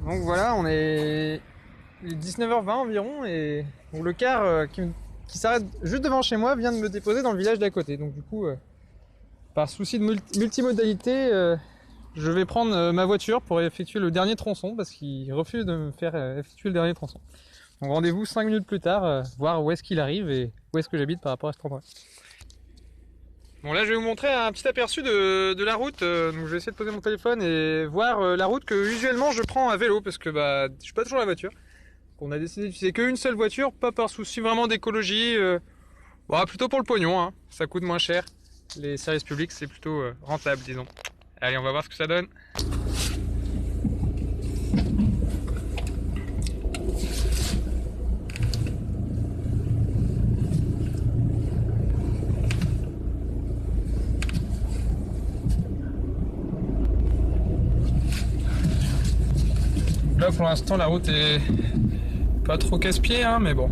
Donc voilà, il est 19h20 environ et donc le car qui s'arrête juste devant chez moi vient de me déposer dans le village d'à côté. Donc du coup, par souci de multimodalité, je vais prendre ma voiture pour effectuer le dernier tronçon parce qu'il refuse de me faire effectuer le dernier tronçon. Donc rendez-vous 5 minutes plus tard, voir où est-ce qu'il arrive et où est-ce que j'habite par rapport à cet endroit. Bon là je vais vous montrer un petit aperçu de la route, donc je vais essayer de poser mon téléphone et voir la route que usuellement je prends à vélo parce que je suis pas toujours la voiture. On a décidé d'utiliser qu'une seule voiture, pas par souci vraiment d'écologie, plutôt pour le pognon, hein. Ça coûte moins cher, les services publics c'est plutôt rentable disons. Allez on va voir ce que ça donne. Là pour l'instant la route est pas trop casse-pied hein, mais bon.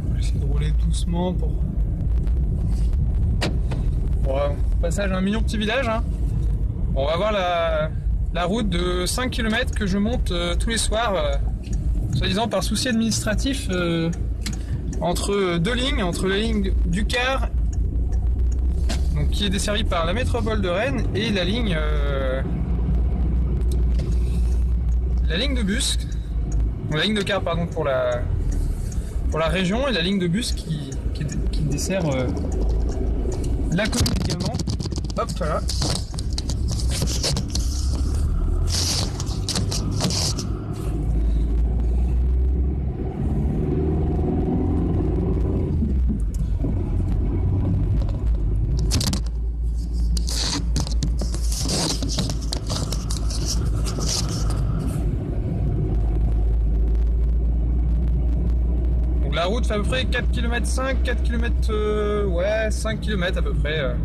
Je vais essayer de rouler doucement pour passage à un mignon petit village hein. Bon, on va voir la route de 5 km que je monte tous les soirs, soi-disant par souci administratif, entre deux lignes, entre la ligne du car donc, qui est desservie par la métropole de Rennes et la ligne de bus, la ligne de car pardon pour la région et la ligne de bus qui dessert la commune également. Hop voilà. La route fait à peu près 4 km 5, 4 km, 5 km à peu près.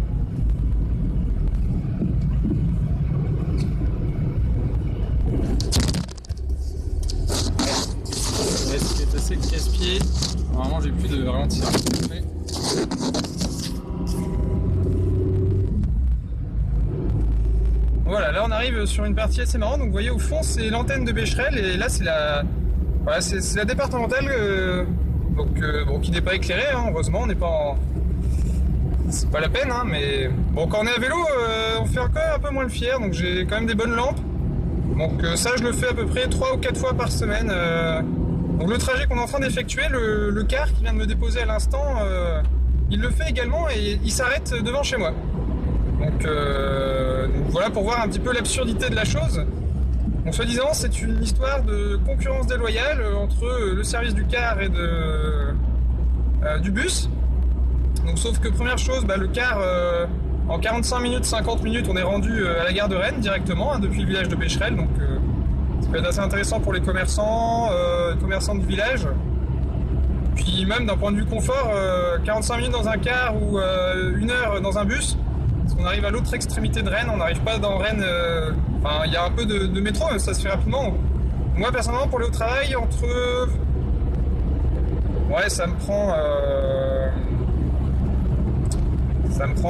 C'est assez casse-pied. Normalement j'ai plus de ralentir. Voilà, là on arrive sur une partie assez marrante. Donc vous voyez au fond c'est l'antenne de Becherel et là c'est c'est la départementale. Qui n'est pas éclairé, hein, heureusement, on n'est pas en... C'est pas la peine, hein, mais... Bon, quand on est à vélo, on fait encore un peu moins le fier, donc j'ai quand même des bonnes lampes. Donc ça, je le fais à peu près 3 ou 4 fois par semaine. Donc le trajet qu'on est en train d'effectuer, le car qui vient de me déposer à l'instant, il le fait également et il s'arrête devant chez moi. Donc voilà pour voir un petit peu l'absurdité de la chose. Donc soi-disant c'est une histoire de concurrence déloyale entre le service du car et du bus. Donc sauf que première chose, le car en 45 minutes, 50 minutes on est rendu à la gare de Rennes directement hein, depuis le village de Becherel. Donc ça peut être assez intéressant pour les commerçants du village. Puis même d'un point de vue confort, 45 minutes dans un car ou 1 heure dans un bus. Parce qu'on arrive à l'autre extrémité de Rennes, on n'arrive pas dans Rennes, il y a un peu de métro, mais ça se fait rapidement. Moi personnellement pour aller au travail, ça me prend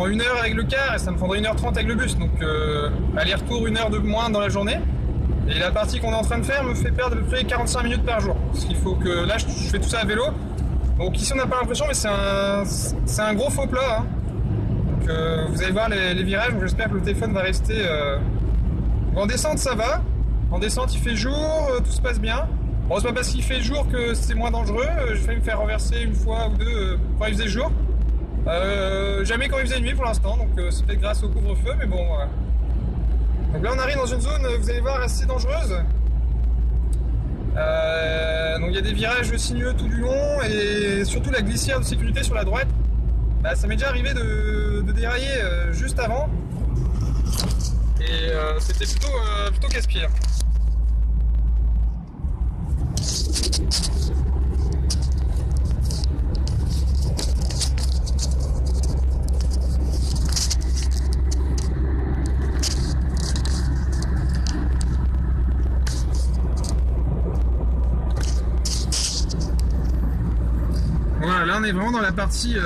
1 heure avec le car et ça me prendrait 1h30 avec le bus, donc aller-retour 1 heure de moins dans la journée. Et la partie qu'on est en train de faire me fait perdre à peu près 45 minutes par jour. Parce qu'il faut que, là je fais tout ça à vélo, donc ici on n'a pas l'impression mais c'est un gros faux plat. Hein. Vous allez voir les virages, j'espère que le téléphone va rester... En descente ça va, en descente il fait jour, tout se passe bien. Bon c'est pas parce qu'il fait jour que c'est moins dangereux, j'ai failli me faire renverser 1 fois ou 2 quand il faisait jour. Jamais quand il faisait nuit pour l'instant, donc c'est peut-être grâce au couvre-feu, mais bon... Donc là on arrive dans une zone, vous allez voir, assez dangereuse. Donc il y a des virages sinueux tout du long et surtout la glissière de sécurité sur la droite. Ça m'est déjà arrivé de dérailler juste avant et c'était plutôt casse-pied. Voilà, là on est vraiment dans la partie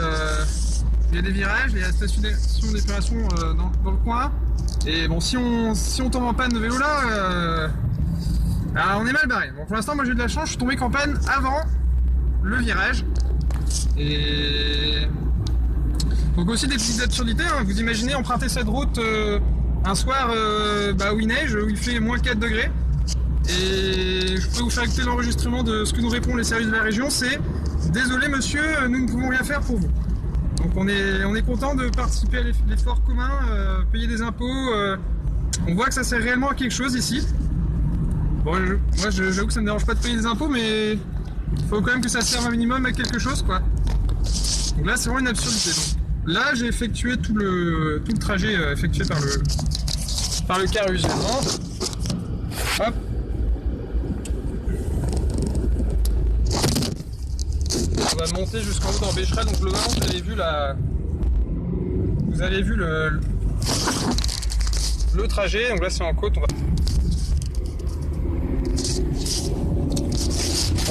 il y a des virages, il y a la station d'épuration dans le coin. Et bon, si on tombe en panne de vélo là, on est mal barré. Bon, pour l'instant, moi j'ai eu de la chance, je suis tombé qu'en panne avant le virage. Et donc aussi des petites absurdités, hein. Vous imaginez emprunter cette route un soir où il neige, où il fait moins 4 degrés. Et je peux vous faire écouter l'enregistrement de ce que nous répondent les services de la région, c'est « Désolé monsieur, nous ne pouvons rien faire pour vous ». Donc on est content de participer à l'effort commun, payer des impôts. On voit que ça sert réellement à quelque chose ici. Bon, moi j'avoue que ça me dérange pas de payer des impôts, mais il faut quand même que ça serve un minimum à quelque chose, quoi. Donc là c'est vraiment une absurdité. Donc, là j'ai effectué tout le trajet effectué par le car usuellement. Hop. On va monter jusqu'en haut dans Becherel, donc globalement vous avez vu le trajet, donc là c'est en côte.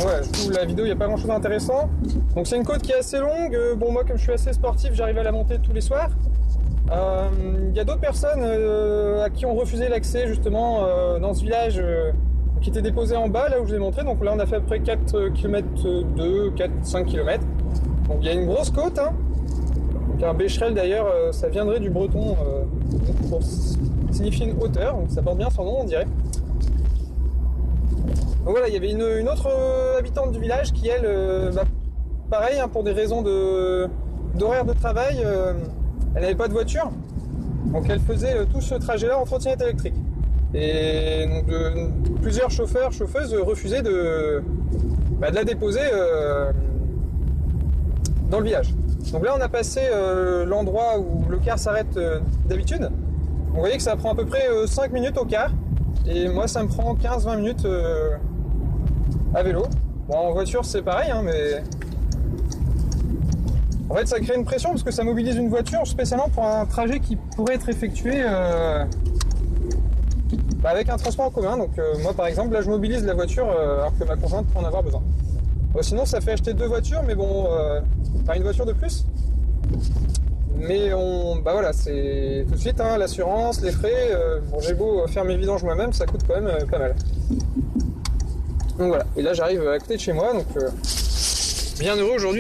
Ouais, je trouve la vidéo, il n'y a pas grand chose d'intéressant. Donc c'est une côte qui est assez longue. Bon, moi comme je suis assez sportif, j'arrive à la monter tous les soirs. Il y a d'autres personnes à qui on refusait l'accès justement dans ce village qui était déposé en bas, là où je vous ai montré. Donc là on a fait à peu près 4 km 5 km. Donc il y a une grosse côte, hein. Donc un Becherel d'ailleurs, ça viendrait du breton pour signifier une hauteur, donc ça porte bien son nom on dirait. Donc voilà, il y avait une autre habitante du village qui elle, pareil, hein, pour des raisons d'horaire de travail, elle n'avait pas de voiture, donc elle faisait tout ce trajet-là en trottinette électrique. Et donc plusieurs chauffeurs, chauffeuses refusaient de la déposer dans le village. Donc là on a passé l'endroit où le car s'arrête d'habitude. Vous voyez que ça prend à peu près 5 minutes au car. Et moi ça me prend 15-20 minutes à vélo. Bon, en voiture c'est pareil, hein, mais en fait ça crée une pression parce que ça mobilise une voiture spécialement pour un trajet qui pourrait être effectué avec un transport en commun. Donc moi par exemple là je mobilise la voiture alors que ma conjointe peut en avoir besoin. Bon, sinon ça fait acheter 2 voitures, mais bon, une voiture de plus. Mais voilà, c'est tout de suite hein, l'assurance, les frais. Bon, j'ai beau faire mes vidanges moi-même, ça coûte quand même pas mal. Donc voilà, et là j'arrive à côté de chez moi, donc bien heureux aujourd'hui.